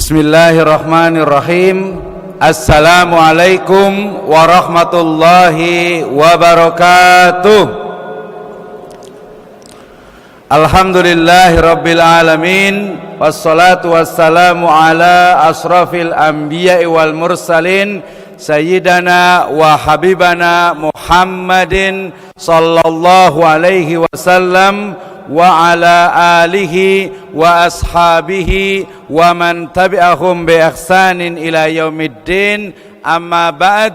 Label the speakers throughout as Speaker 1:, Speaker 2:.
Speaker 1: Bismillahirrahmanirrahim. Assalamualaikum warahmatullahi wabarakatuh. Alhamdulillahi rabbil alamin. Wassalatu wassalamu ala asrafil anbiya'i wal mursalin, sayyidana wa habibana Muhammadin sallallahu alaihi wasallam wa ala alihi wa ashabihi wa man tabi'ahum bi ihsanin ila yaumiddin. Amma ba'd.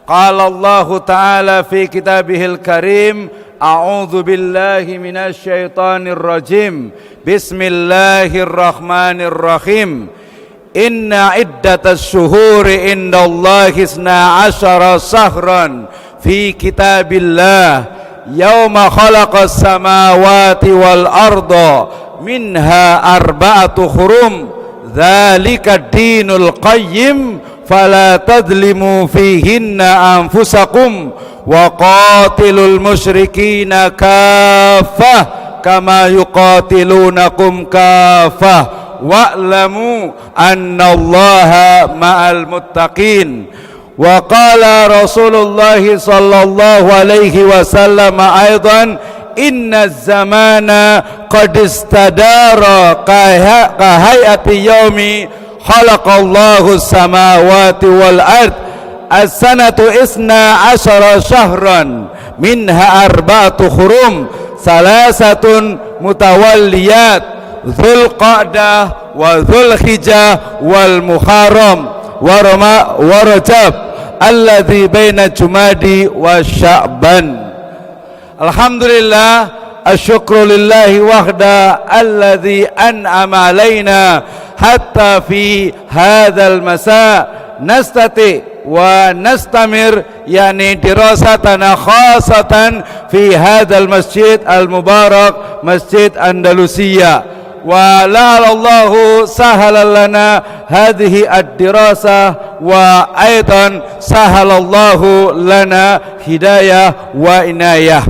Speaker 1: Qala Allah ta'ala fi kitabihil karim, a'udzu billahi minasy syaithanir rajim. Bismillahirrahmanirrahim. Inna iddatas syuhuri indallahi 12 syahran fi kitabillah yauma khalaqas samawati wal arda minha arba'atu hurum dzalika dinul qayyim fala tadlimu fihinna anfusakum wa qatilul musyrikina kaffah kama yuqatilunakum kaffah wa'lamu annallaha ma'al muttaqin. Wa qala Rasulullah sallallahu alaihi wasallam aidan, inna zamana qad istadara kahayati yaumi khalaqallahu samawati wal ard. As-sanatu 12 syahran minha arba'atu hurum salasatun mutawalliyat Dzulqa'dah wa Dzulhijjah wal Muharram wa Rajab alladzi baina Jumadi wa Sya'ban. Alhamdulillah, asyukru lillahi wahda alladzi an'ama alaina hatta fi hadzal masa nastati wa nastamir, yani dirasatana khasatan fi hadzal masjid al mubarak, Masjid Andalusiyah. Wa la'allahu sahalalana hadhihi ad-dirasah wa aidan sahalallahu lana hidayah wa inayah.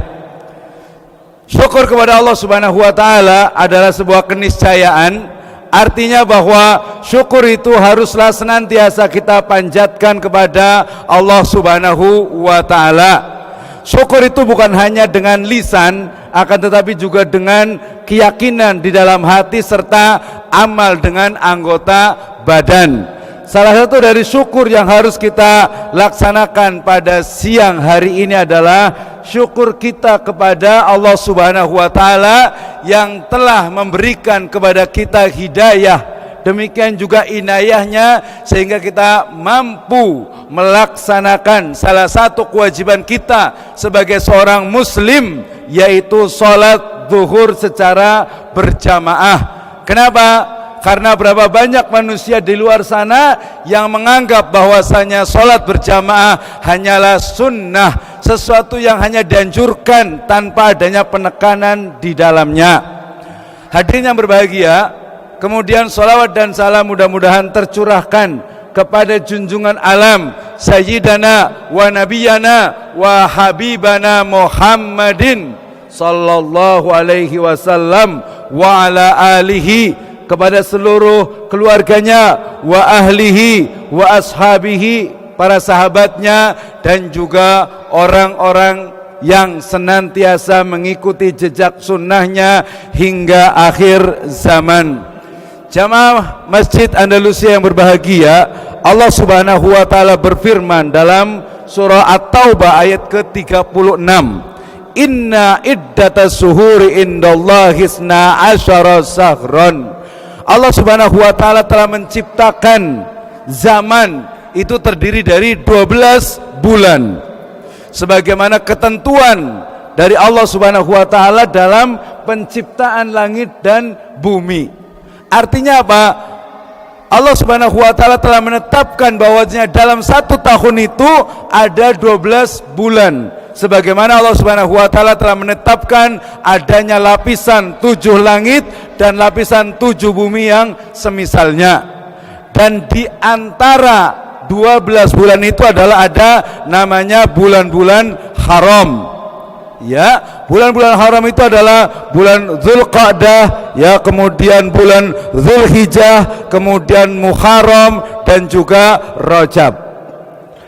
Speaker 1: Syukur kepada Allah Subhanahu wa taala adalah sebuah keniscayaan. Artinya bahwa syukur itu haruslah senantiasa kita panjatkan kepada Allah Subhanahu wa taala. Syukur itu bukan hanya dengan lisan, akan tetapi juga dengan keyakinan di dalam hati serta amal dengan anggota badan. Salah satu dari syukur yang harus kita laksanakan pada siang hari ini adalah syukur kita kepada Allah Subhanahu wa taala yang telah memberikan kepada kita hidayah, demikian juga inayahnya, sehingga kita mampu melaksanakan salah satu kewajiban kita sebagai seorang muslim, yaitu sholat zuhur secara berjamaah. Kenapa? Karena berapa banyak manusia di luar sana yang menganggap bahwasanya sholat berjamaah hanyalah sunnah, sesuatu yang hanya dianjurkan tanpa adanya penekanan di dalamnya. Hadirin yang berbahagia, kemudian sholawat dan salam mudah-mudahan tercurahkan kepada junjungan alam Sayyidana wa Nabiyana wa Habibana Muhammadin sallallahu alaihi wasallam wa ala alihi, kepada seluruh keluarganya, wa ahlihi wa ashabihi, para sahabatnya, dan juga orang-orang yang senantiasa mengikuti jejak sunnahnya hingga akhir zaman. Jamaah Masjid Andalusia yang berbahagia, Allah Subhanahu wa taala berfirman dalam surah At-Taubah ayat ke-36, inna iddatas syuhuri indallahi 12 syahran. Allah Subhanahu wa taala telah menciptakan zaman itu terdiri dari 12 bulan sebagaimana ketentuan dari Allah Subhanahu wa taala dalam penciptaan langit dan bumi. Artinya apa? Allah Subhanahu wa taala telah menetapkan bahwasanya dalam satu tahun itu ada 12 bulan. Sebagaimana Allah Subhanahu wa taala telah menetapkan adanya lapisan 7 langit dan lapisan 7 bumi yang semisalnya. Dan di antara 12 bulan itu adalah ada namanya bulan-bulan haram. Ya, bulan-bulan haram itu adalah bulan Dzulqa'dah, ya, kemudian bulan Dzulhijjah, kemudian Muharram dan juga Rajab.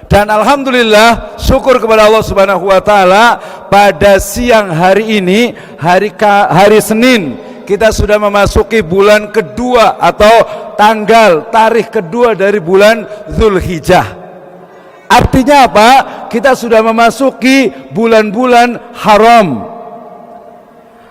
Speaker 1: Dan alhamdulillah, syukur kepada Allah Subhanahu wa taala, pada siang hari ini, hari Senin, kita sudah memasuki bulan kedua atau tarikh kedua dari bulan Dzulhijjah. Artinya apa? Kita sudah memasuki bulan-bulan haram.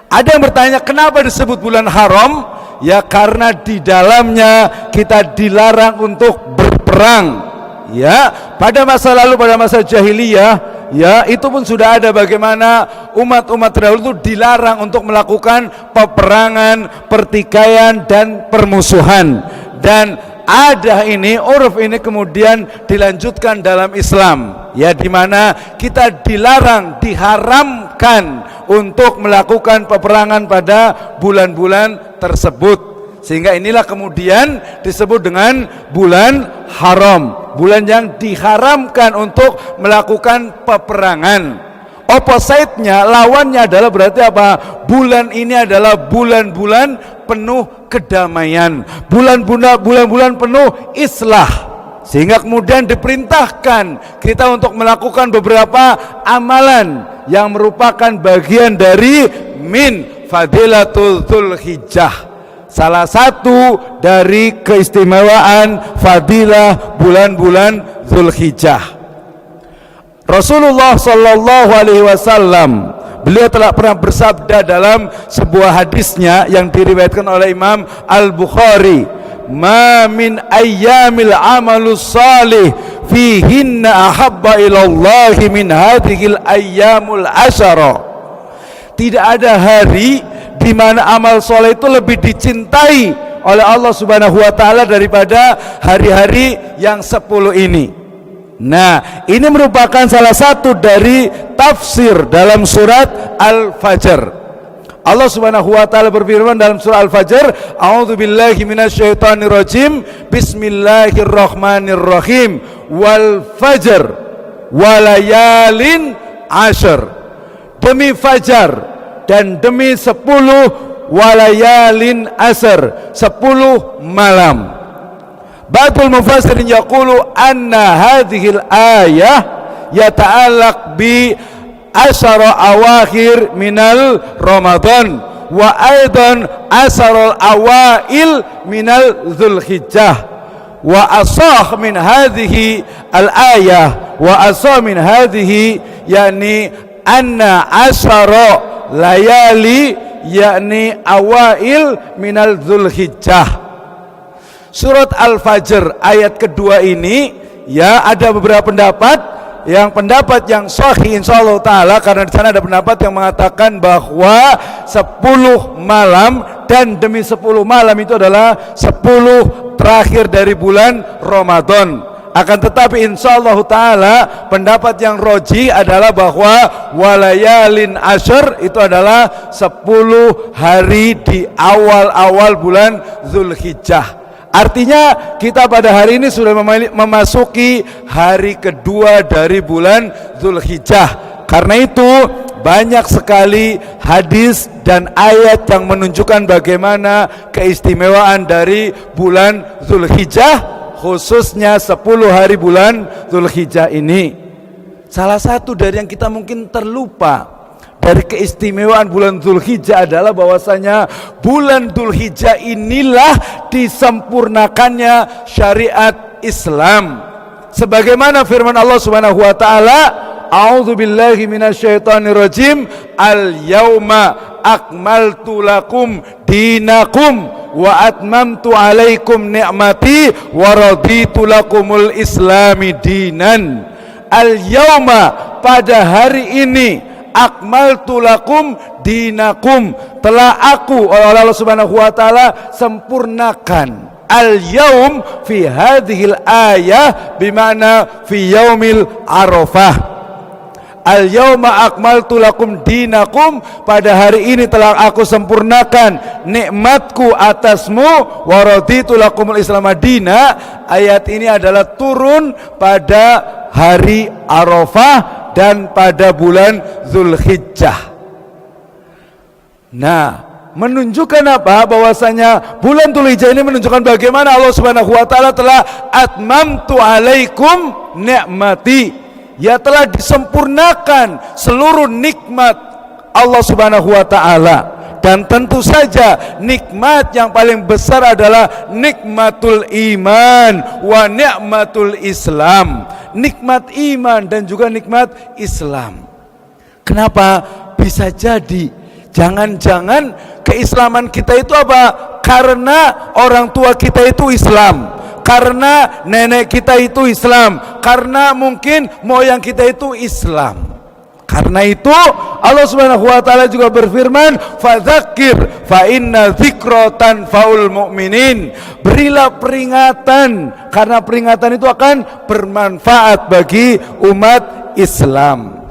Speaker 1: Ada yang bertanya, kenapa disebut bulan haram? Ya, karena di dalamnya kita dilarang untuk berperang. Ya, pada masa lalu, pada masa jahiliyah, ya, itu pun sudah ada bagaimana umat-umat terdahulu itu dilarang untuk melakukan peperangan, pertikaian dan permusuhan. Dan ada ini, uruf ini kemudian dilanjutkan dalam Islam, ya, di mana kita dilarang, diharamkan untuk melakukan peperangan pada bulan-bulan tersebut. Sehingga inilah kemudian disebut dengan bulan haram, bulan yang diharamkan untuk melakukan peperangan. Opposite-nya, lawannya adalah berarti apa? Bulan ini adalah bulan-bulan penuh kedamaian, bulan-bulan penuh islah. Sehingga kemudian diperintahkan kita untuk melakukan beberapa amalan yang merupakan bagian dari min fadilatul Dzulhijjah. Salah satu dari keistimewaan fadilah bulan-bulan Dzulhijjah. Rasulullah sallallahu alaihi wasallam, beliau telah pernah bersabda dalam sebuah hadisnya yang diriwayatkan oleh Imam Al-Bukhari, "Ma min ayyamil amalus salih fihinna ahabba ilallahi min hadhil ayyamul asyara." Tidak ada hari di mana amal soleh itu lebih dicintai oleh Allah Subhanahu wa taala daripada hari-hari yang 10 ini. Nah, ini merupakan salah satu dari tafsir dalam surat Al-Fajr. Allah Subhanahu wa taala berfirman dalam surah Al-Fajr, "A'udzubillahi minasyaitonirrajim. Bismillahirrahmanirrahim. Wal fajr walayalin ashr." Demi fajar dan demi 10 walayalin asr, 10 malam. Ba'dul mufassirin yaqulu anna hadhil ayah yata'allaq bi asyara awakhir minal Ramadan wa aidan asyara awail minal Dzulhijjah wa asah min hadhihi al-ayah wa asah min hadhihi yakni anna asyara layali yakni awail minal Dzulhijjah. Surat Al-Fajr ayat kedua ini, ya, ada beberapa pendapat. Yang pendapat yang sahih insyaallah taala, karena di sana ada pendapat yang mengatakan bahwa 10 malam dan demi 10 malam itu adalah 10 terakhir dari bulan Ramadan. Akan tetapi insyaallah taala pendapat yang roji adalah bahwa walayalin ashr itu adalah 10 hari di awal-awal bulan Dzulhijjah. Artinya kita pada hari ini sudah memasuki hari kedua dari bulan Dzulhijjah. Karena itu banyak sekali hadis dan ayat yang menunjukkan bagaimana keistimewaan dari bulan Dzulhijjah, khususnya 10 hari bulan Dzulhijjah ini. Salah satu dari yang kita mungkin terlupa dari keistimewaan bulan Dzulhijjah adalah bahwasanya bulan Dzulhijjah inilah disempurnakannya syariat Islam. Sebagaimana firman Allah Subhanahu wa taala, "A'udzubillahi minasyaitonirrajim. Al-yauma akmaltu lakum dinakum wa atmamtu alaikum ni'mati wa raditu lakumul islami dinan." Al-yauma, pada hari ini, akmaltu lakum dinakum, telah aku oleh Allah Subhanahu wa taala sempurnakan. Al-yaum fi hadhil ayah bimana fi yaumil Arafah. Al-yauma akmaltu lakum dinakum, pada hari ini telah aku sempurnakan nikmatku atasmu, wa raditu lakumul Islam madina. Ayat ini adalah turun pada hari Arafah dan pada bulan Zulhijjah. Nah, menunjukkan apa? Bahwasanya bulan Dzulhijjah ini menunjukkan bagaimana Allah Subhanahu wa taala telah atmamtu alaikum ni'mati. Ya, telah disempurnakan seluruh nikmat Allah Subhanahu wa taala. Dan tentu saja nikmat yang paling besar adalah nikmatul iman wa ni'matul Islam. Nikmat iman dan juga nikmat Islam. Kenapa? Bisa jadi jangan-jangan keislaman kita itu apa? Karena orang tua kita itu Islam, karena nenek kita itu Islam, karena mungkin moyang kita itu Islam. Karena itu Allah Subhanahu wa taala juga berfirman, "Fadzakir fa inna dzikra tanfaul mu'minin." Berilah peringatan, karena peringatan itu akan bermanfaat bagi umat Islam.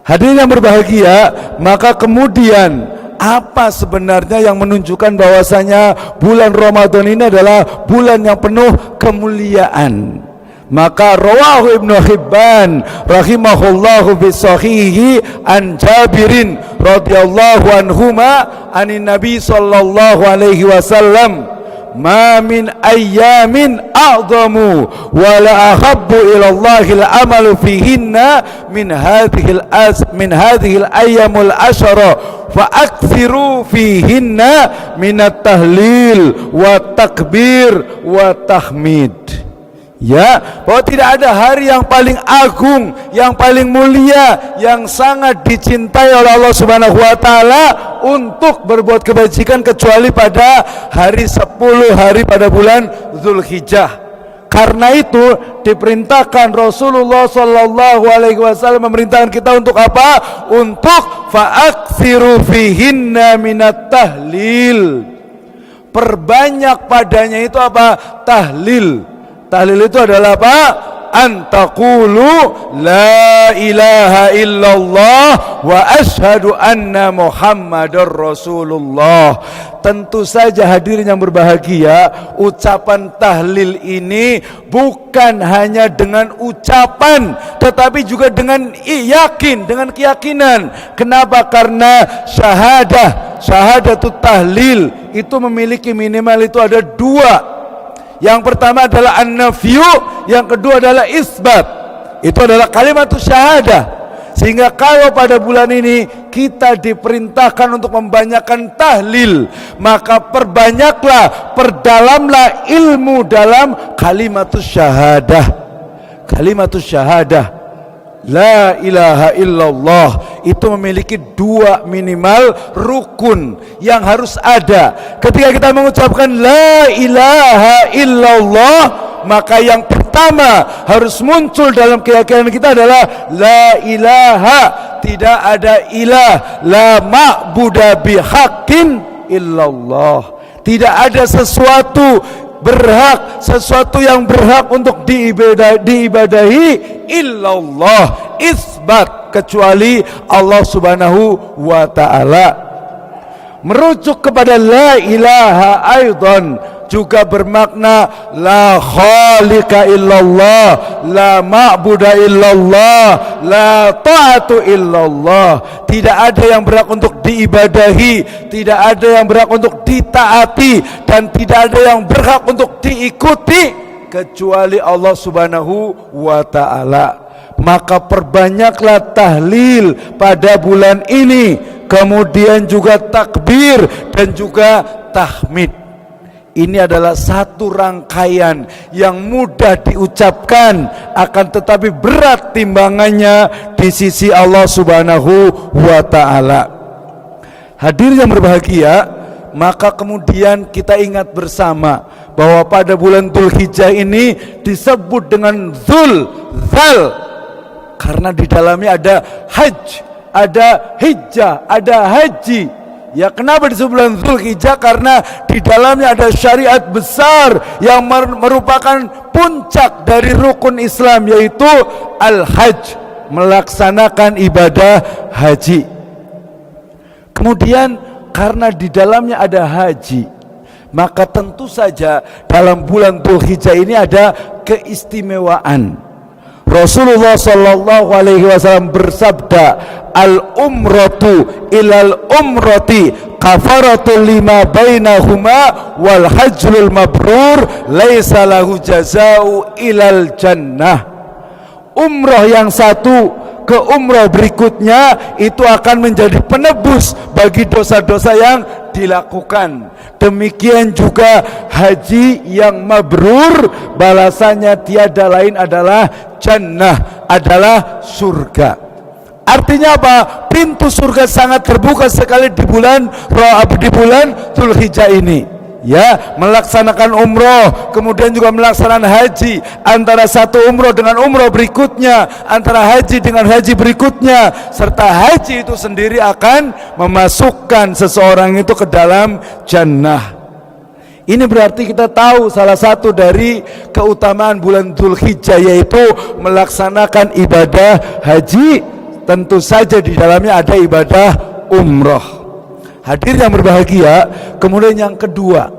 Speaker 1: Hadirin yang berbahagia, maka kemudian apa sebenarnya yang menunjukkan bahwasanya bulan Ramadan ini adalah bulan yang penuh kemuliaan? Maka rawahu Ibnu Hibban rahimahullahu fi sahihi an Jabirin radhiyallahu anhuma anin Nabi sallallahu alaihi wasallam, ma min ayyamin a'zamu wa la ahabbu ila Allahil amalu fihinna min hadhil ayyamul ashara fa aktsiru fihinna minat tahlil wa takbir wa tahmid. Ya, bahwa tidak ada hari yang paling agung, yang paling mulia, yang sangat dicintai oleh Allah Subhanahu wa taala untuk berbuat kebajikan kecuali pada hari 10 hari pada bulan Zulhijjah. Karena itu diperintahkan Rasulullah sallallahu alaihi wasallam memerintahkan kita untuk apa? Untuk fa'aksiru fihinna minat tahlil. Perbanyak padanya itu apa? Tahlil. Tahlil itu adalah apa? Antaqulu la ilaha illallah wa ashhadu anna Muhammadar Rasulullah. Tentu saja hadirin yang berbahagia, ucapan tahlil ini bukan hanya dengan ucapan, tetapi juga dengan yakin, dengan keyakinan. Kenapa? Karena syahadatut tahlil itu memiliki minimal itu ada dua. Yang pertama adalah an-nafyu, yang kedua adalah isbat. Itu adalah kalimatus syahadah. Sehingga kalau pada bulan ini kita diperintahkan untuk membanyakkan tahlil, maka perbanyaklah, perdalamlah ilmu dalam kalimatus syahadah. Kalimatus syahadah la ilaha illallah itu memiliki dua minimal rukun yang harus ada. Ketika kita mengucapkan la ilaha illallah, maka yang pertama harus muncul dalam keyakinan kita adalah la ilaha, tidak ada ilah, la ma'buda bihaqqin illallah, tidak ada sesuatu yang berhak untuk diibadahi illallah, isbat, kecuali Allah Subhanahu wa ta'ala. Merujuk kepada la ilaha aidan juga bermakna la khaliqa illallah, la ma'buda illallah, la ta'atu illallah. Tidak ada yang berhak untuk diibadahi, tidak ada yang berhak untuk ditaati, dan tidak ada yang berhak untuk diikuti kecuali Allah Subhanahu wa ta'ala. Maka perbanyaklah tahlil pada bulan ini, kemudian juga takbir dan juga tahmid. Ini adalah satu rangkaian yang mudah diucapkan, akan tetapi berat timbangannya di sisi Allah Subhanahu wa ta'ala. Hadirin yang berbahagia, maka kemudian kita ingat bersama bahwa pada bulan Dzulhijjah ini disebut dengan Zal, karena di dalamnya ada hajj, ada hijjah, ada haji. Ya, kenapa disebut bulan Dzulhijjah? Karena di dalamnya ada syariat besar yang merupakan puncak dari rukun Islam, yaitu al-hajj, melaksanakan ibadah haji. Kemudian karena di dalamnya ada haji, maka tentu saja dalam bulan Dzulhijjah ini ada keistimewaan. Rasulullah sallallahu alaihi wasallam bersabda, al umratu ilal umrati kafaratul lima bainahuma wal hajjul mabrur laisa lahu jazau ilal jannah. Umrah yang satu ke umrah berikutnya itu akan menjadi penebus bagi dosa-dosa yang dilakukan. Demikian juga haji yang mabrur, balasannya tiada lain adalah jannah, adalah surga. Artinya apa? Pintu surga sangat terbuka sekali di bulan Dzulhijjah ini. Ya, melaksanakan umroh, kemudian juga melaksanakan haji. Antara satu umroh dengan umroh berikutnya, antara haji dengan haji berikutnya, serta haji itu sendiri akan memasukkan seseorang itu ke dalam jannah. Ini berarti kita tahu salah satu dari keutamaan bulan Dzulhijjah yaitu melaksanakan ibadah haji. Tentu saja di dalamnya ada ibadah umroh. Hadir yang berbahagia, kemudian yang kedua,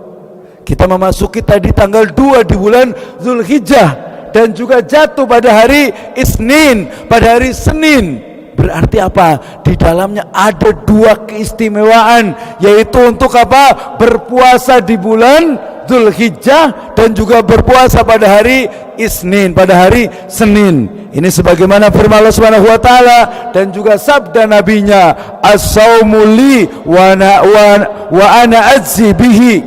Speaker 1: kita memasuki tadi tanggal 2 di bulan Dzulhijjah dan juga jatuh pada hari Isnin, pada hari Senin. Berarti apa? Di dalamnya ada dua keistimewaan, yaitu untuk apa? Berpuasa di bulan Dzulhijjah dan juga berpuasa pada hari Isnin, pada hari Senin. Ini sebagaimana firman Allah Subhanahu wa taala dan juga sabda nabinya, as-saumu li wa ana ajzi bihi.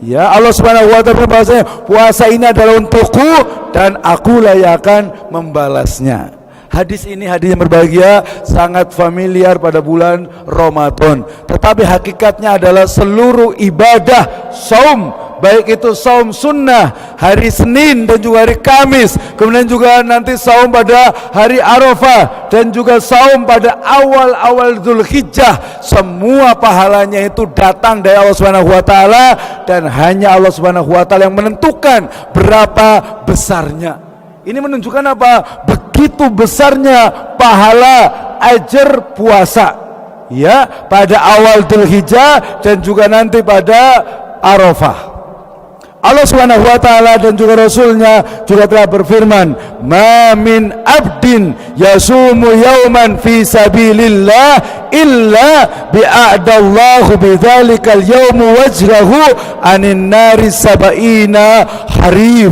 Speaker 1: Ya, Allah Subhanahu wa taala bahwasanya puasa ini adalah untukku dan akulah yang akan membalasnya. Hadis ini, hadis yang berbahagia, sangat familiar pada bulan Ramadan. Tetapi hakikatnya adalah seluruh ibadah saum, baik itu saum sunnah hari Senin dan juga hari Kamis, kemudian juga nanti saum pada hari Arafah dan juga saum pada awal-awal Dzulhijjah, semua pahalanya itu datang dari Allah Subhanahu wa taala dan hanya Allah Subhanahu wa taala yang menentukan berapa besarnya. Ini menunjukkan apa? Begitu besarnya pahala ajar puasa, ya, pada awal Dzulhijjah dan juga nanti pada Arafah. Allah Subhanahu wa taala dan juga Rasulnya juga telah berfirman, "Ma min abdin yasumu yauman fi sabilillah illa bi'adallahu bidzalikal yaumu wajhahu anin nari sab'ina harif."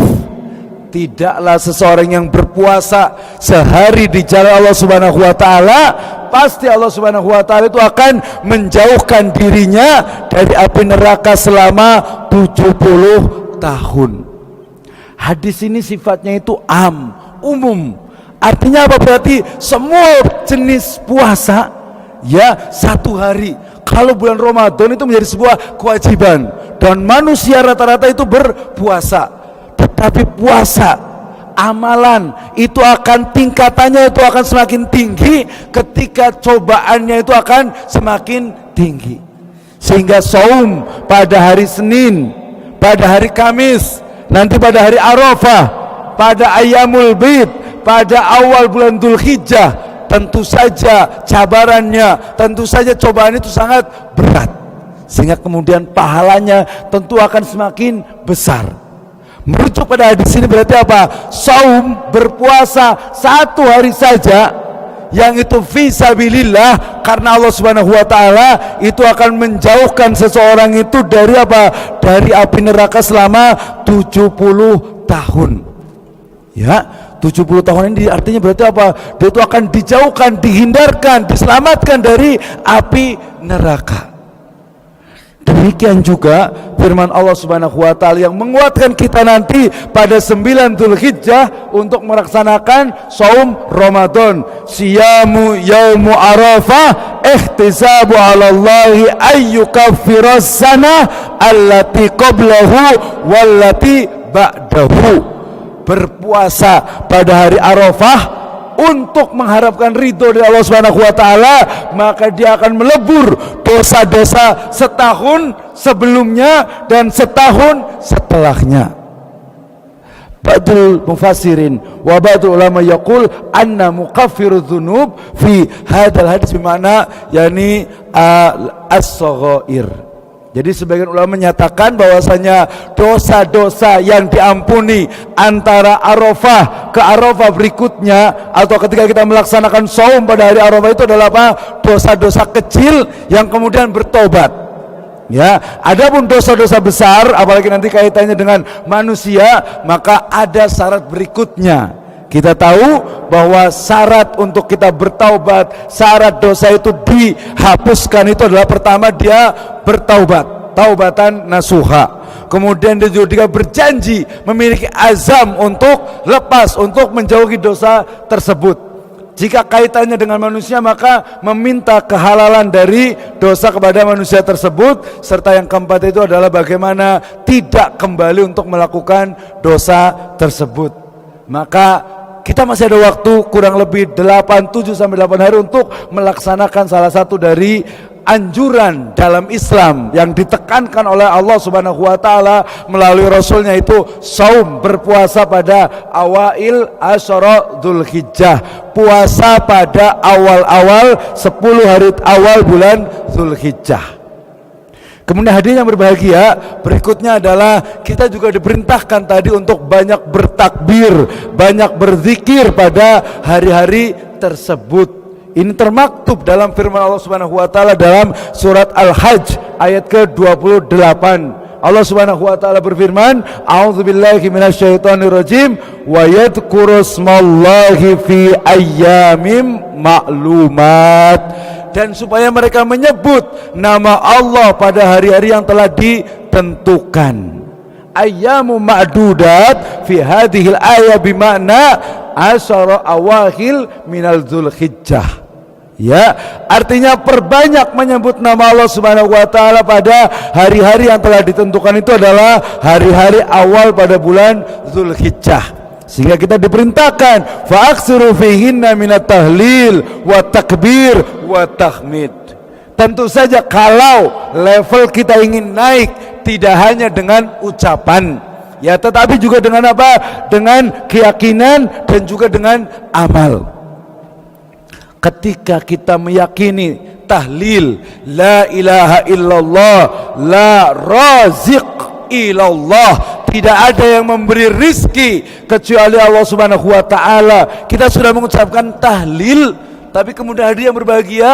Speaker 1: Tidaklah seseorang yang berpuasa sehari di jalan Allah Subhanahu wa taala, pasti Allah Subhanahu wa taala itu akan menjauhkan dirinya dari api neraka selama 70 tahun. Hadis ini sifatnya itu umum. Artinya apa? Berarti semua jenis puasa, ya, satu hari. Kalau bulan Ramadan itu menjadi sebuah kewajiban dan manusia rata-rata itu berpuasa. Tetapi puasa, amalan itu akan tingkatannya itu akan semakin tinggi ketika cobaannya itu akan semakin tinggi. Sehingga saum pada hari Senin, pada hari Kamis, nanti pada hari Arafah, pada Ayyamul Bid, pada awal bulan Dzulhijjah, tentu saja cabarannya, tentu saja cobaan itu sangat berat. Sehingga kemudian pahalanya tentu akan semakin besar. Merujuk pada hadis ini berarti apa? Saum, berpuasa satu hari saja, yang itu fisabilillah, karena Allah Subhanahu wa taala, itu akan menjauhkan seseorang itu dari apa? Dari api neraka selama 70 tahun. Ya, 70 tahun ini artinya berarti apa? Dia itu akan dijauhkan, dihindarkan, diselamatkan dari api neraka. Demikian juga firman Allah Subhanahu wa taala yang menguatkan kita nanti pada 9 Dzulhijjah untuk melaksanakan saum Ramadan. Siyamu yaumu Arafah ihtisabu 'ala Allahi ayyukaffiras sanah allati qablahu wallati ba'dahu. Berpuasa pada hari Arafah untuk mengharapkan ridho dari Allah Subhanahu wa taala, maka dia akan melebur dosa-dosa setahun sebelumnya dan setahun setelahnya. Ba'dul mufassirin wa ba'dul ulama yaqul anna mukaffirudz dzunub fi hadzal hadis bermakna yani as-saghair. Jadi sebagian ulama menyatakan bahwasanya dosa-dosa yang diampuni antara Arafah ke Arafah berikutnya atau ketika kita melaksanakan saum pada hari Arafah itu adalah apa? Dosa-dosa kecil yang kemudian bertobat. Ya, adapun dosa-dosa besar apalagi nanti kaitannya dengan manusia, maka ada syarat berikutnya. Kita tahu bahwa syarat untuk kita bertaubat, syarat dosa itu dihapuskan itu adalah pertama dia bertaubat, taubatan nasuha. Kemudian dia juga berjanji memiliki azam untuk lepas, untuk menjauhi dosa tersebut. Jika kaitannya dengan manusia, maka meminta kehalalan dari dosa kepada manusia tersebut. Serta yang keempat itu adalah bagaimana tidak kembali untuk melakukan dosa tersebut. Maka kita masih ada waktu kurang lebih 7 sampai 8 hari untuk melaksanakan salah satu dari anjuran dalam Islam yang ditekankan oleh Allah Subhanahu wa taala melalui rasulnya, itu saum, berpuasa pada awail asyara Dzulhijjah, puasa pada awal-awal 10 hari awal bulan Dzulhijjah. Kemudian hadirin yang berbahagia, berikutnya adalah kita juga diperintahkan tadi untuk banyak bertakbir, banyak berzikir pada hari-hari tersebut. Ini termaktub dalam firman Allah Subhanahu wa taala dalam surat Al-Hajj ayat ke-28. Allah Subhanahu wa taala berfirman, "A'udzubillahi minasyaitonirrajim wa yadhkurusmallahi fi ayyamin ma'lumat." Dan supaya mereka menyebut nama Allah pada hari-hari yang telah ditentukan. Ayyamu ma'dudat fi hadhil ayat bima'na asyara awahil minal Dzulhijjah. Ya, artinya perbanyak menyebut nama Allah Subhanahu wa taala pada hari-hari yang telah ditentukan, itu adalah hari-hari awal pada bulan Dzulhijjah. Sehingga kita diperintahkan fa'aksiru fihinna minat tahlil wa takbir wa tahmid. Tentu saja kalau level kita ingin naik tidak hanya dengan ucapan, ya, tetapi juga dengan apa? Dengan keyakinan dan juga dengan amal. Ketika kita meyakini tahlil la ilaha illallah la raziq illallah, tidak ada yang memberi rizki kecuali Allah Subhanahu wa taala, kita sudah mengucapkan tahlil, tapi kemudian hadirin yang berbahagia,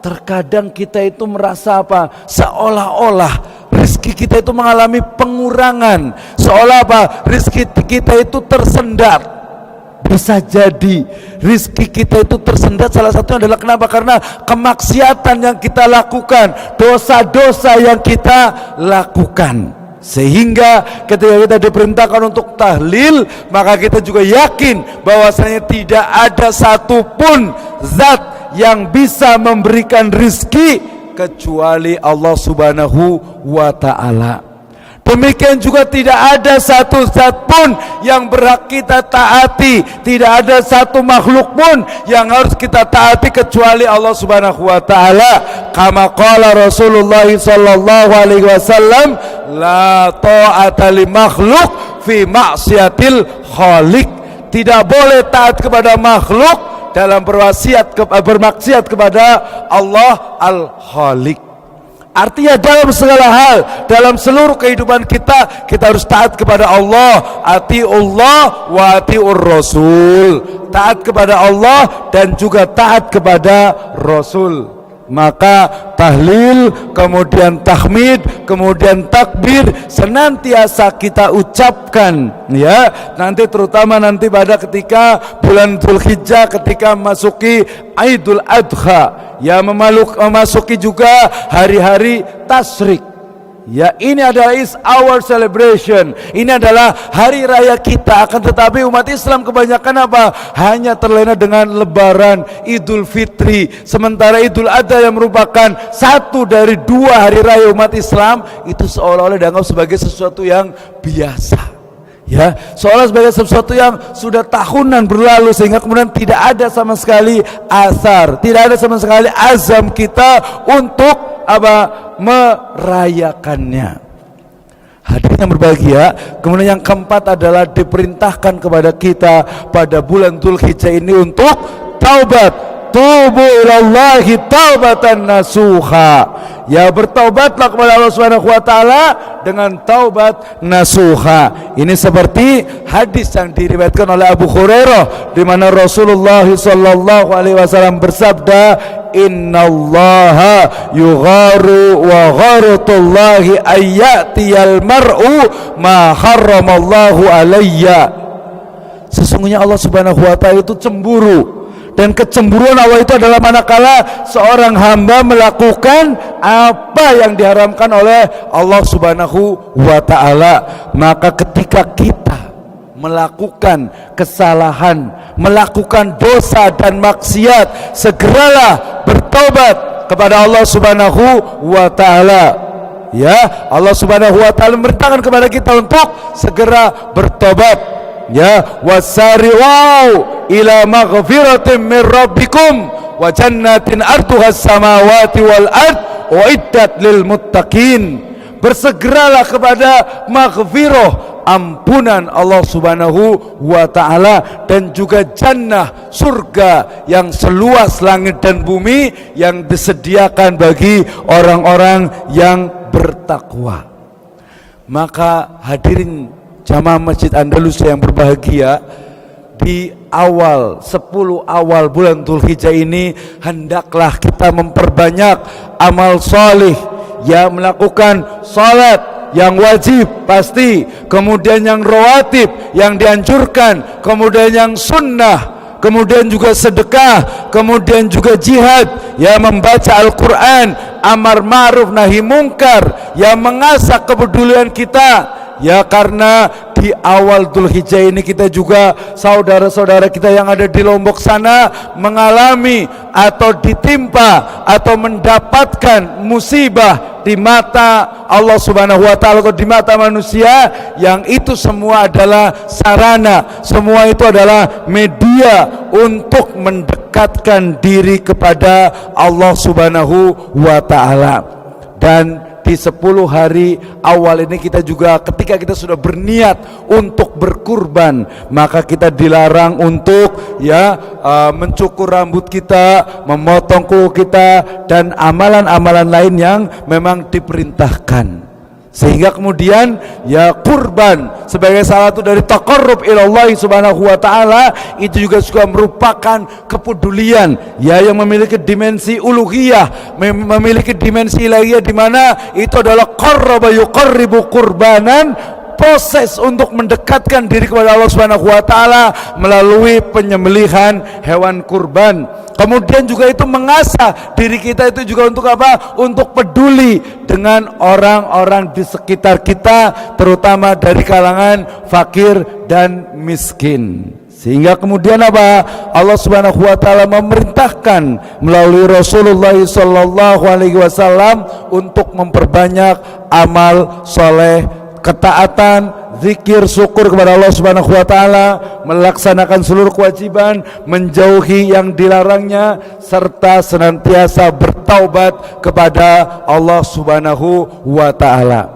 Speaker 1: terkadang kita itu merasa apa? Seolah-olah rizki kita itu mengalami pengurangan, seolah apa? Rizki kita itu tersendat. Bisa jadi rizki kita itu tersendat, salah satunya adalah kenapa? Karena kemaksiatan yang kita lakukan, dosa-dosa yang kita lakukan. Sehingga ketika kita diperintahkan untuk tahlil, maka kita juga yakin bahwasanya tidak ada satupun zat yang bisa memberikan rizki kecuali Allah Subhanahu wa ta'ala. Demikian juga tidak ada satu zat pun yang berhak kita taati, tidak ada satu makhluk pun yang harus kita taati kecuali Allah Subhanahu wa taala. Kama qala Rasulullah sallallahu alaihi wasallam, la ta'ata li makhluk fi ma'siyatil khaliq. Tidak boleh taat kepada makhluk dalam bermaksiat kepada Allah Al-Khaliq. Artinya dalam segala hal, dalam seluruh kehidupan kita, kita harus taat kepada Allah. Atiullah wa atiur Rasul. Taat kepada Allah dan juga taat kepada Rasul. Maka tahlil, kemudian tahmid, kemudian takbir senantiasa kita ucapkan, ya. Nanti terutama nanti pada ketika bulan Dzulhijjah, ketika memasuki Idul Adha, ya, memasuki juga hari-hari tasyrik. Ya, ini adalah is our celebration. Ini adalah hari raya kita. Akan tetapi umat Islam kebanyakan apa? Hanya terlena dengan lebaran, Idul Fitri. Sementara Idul Adha yang merupakan satu dari 2 hari raya umat Islam, itu seolah-olah dianggap sebagai sesuatu yang biasa. Ya, seolah sebagai sesuatu yang sudah tahunan berlalu, sehingga kemudian tidak ada sama sekali asar, tidak ada sama sekali azam kita untuk apa? Merayakannya. Hadirin yang berbahagia, kemudian yang keempat adalah diperintahkan kepada kita pada bulan Dzulhijjah ini untuk taubat, tubu ilallahi taubatan nasuha. Ya, bertaubatlah kepada Allah Subhanahu wa taala dengan taubat nasuha. Ini seperti hadis yang diriwayatkan oleh Abu Hurairah di mana Rasulullah sallallahu alaihi wasallam bersabda, innallaha yugharu wa gharatullahi ayyatiyal mar'u ma harramallahu alayya. Sesungguhnya Allah Subhanahu wa taala itu cemburu, dan kecemburuan Allah itu adalah manakala seorang hamba melakukan apa yang diharamkan oleh Allah Subhanahu wa ta'ala. Maka ketika kita melakukan kesalahan, melakukan dosa dan maksiat, segeralah bertobat kepada Allah Subhanahu wa ta'ala. Ya, Allah Subhanahu wa ta'ala memerintahkan kepada kita untuk segera bertobat. Ya, wasari'u ila maghfiratin min rabbikum wa jannatin arduhas samawati wal ard uiddat lil muttaqin. Bersegeralah kepada maghfirah, ampunan Allah Subhanahu wa ta'ala, dan juga jannah, surga yang seluas langit dan bumi yang disediakan bagi orang-orang yang bertakwa. Maka hadirin jamaah Masjid Andalus yang berbahagia, di awal 10 awal bulan Dzulhijjah ini hendaklah kita memperbanyak amal salih, ya, melakukan salat yang wajib pasti, kemudian yang rawatib yang dianjurkan, kemudian yang sunnah, kemudian juga sedekah, kemudian juga jihad, ya, membaca Al-Quran, amar ma'ruf nahi mungkar, ya, mengasah kepedulian kita. Ya, karena di awal Dzulhijjah ini kita juga, saudara-saudara kita yang ada di Lombok sana, mengalami atau ditimpa atau mendapatkan musibah di mata Allah Subhanahu wa ta'ala atau di mata manusia, yang itu semua adalah sarana, semua itu adalah media untuk mendekatkan diri kepada Allah Subhanahu wa ta'ala. Dan di 10 hari awal ini kita juga, ketika kita sudah berniat untuk berkurban, maka kita dilarang untuk, ya, mencukur rambut kita, memotong kuku kita, dan amalan-amalan lain yang memang diperintahkan. Sehingga kemudian, ya, kurban sebagai salah satu dari taqarrub ilallah Subhanahu wa ta'ala itu juga merupakan kepedulian, ya, yang memiliki dimensi uluhiyah, memiliki dimensi ilahiyah, di mana itu adalah qarraba yuqarribu qurbanan, proses untuk mendekatkan diri kepada Allah Subhanahu wa ta'ala melalui penyembelihan hewan kurban. Kemudian juga itu mengasah diri kita itu juga untuk apa? Untuk peduli dengan orang-orang di sekitar kita, terutama dari kalangan fakir dan miskin. Sehingga kemudian apa? Allah Subhanahu wa ta'ala memerintahkan melalui Rasulullah sallallahu alaihi wasallam untuk memperbanyak amal soleh, ketaatan, zikir, syukur kepada Allah Subhanahu wa ta'ala, melaksanakan seluruh kewajiban, menjauhi yang dilarangnya, serta senantiasa bertaubat kepada Allah Subhanahu wa ta'ala.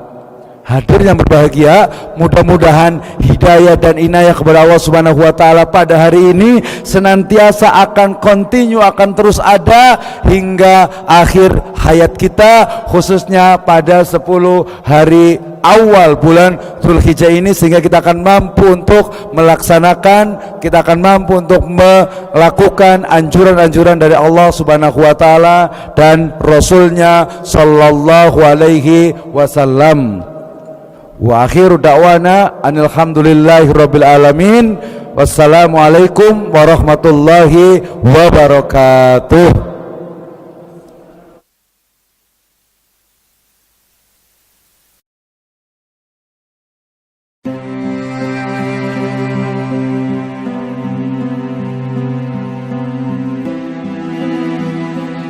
Speaker 1: Hadir yang berbahagia, mudah-mudahan hidayah dan inayah kepada Allah Subhanahu wa ta'ala pada hari ini senantiasa akan continue, akan terus ada hingga akhir hayat kita, khususnya pada 10 hari awal bulan Dzulhijjah ini, sehingga kita akan mampu untuk melaksanakan, kita akan mampu untuk melakukan anjuran-anjuran dari Allah Subhanahu wa ta'ala dan Rasulnya sallallahu alaihi wasallam. Wa akhiru da'wana alhamdulillahi rabbil alamin. Wassalamualaikum warahmatullahi wabarakatuh.